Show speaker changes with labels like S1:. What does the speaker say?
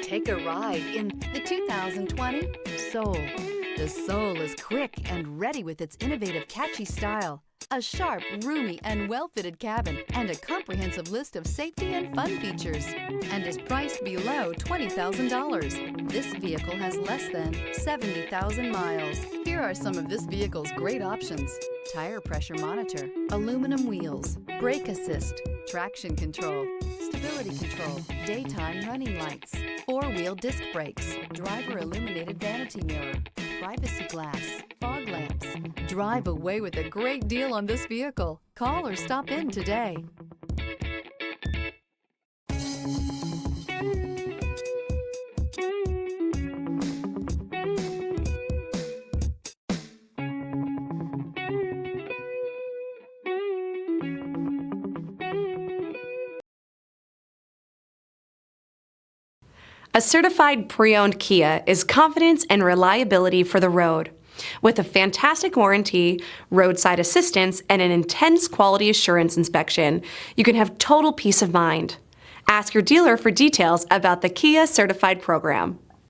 S1: Take a ride in the 2020 Soul. The Soul is quick and ready with its innovative, catchy style, a sharp, roomy, and well-fitted cabin, and a comprehensive list of safety and fun features, and is priced below $20,000. This vehicle has less than 70,000 miles. Here are some of this vehicle's great options: tire pressure monitor, aluminum wheels, brake assist, traction control, stability control, daytime running lights, four-wheel disc brakes, driver illuminated vanity mirror, privacy glass, fog lamps. Drive away with a great deal on this vehicle. Call or stop in today.
S2: A certified pre-owned Kia is confidence and reliability for the road. With a fantastic warranty, roadside assistance, and an intense quality assurance inspection, you can have total peace of mind. Ask your dealer for details about the Kia Certified program.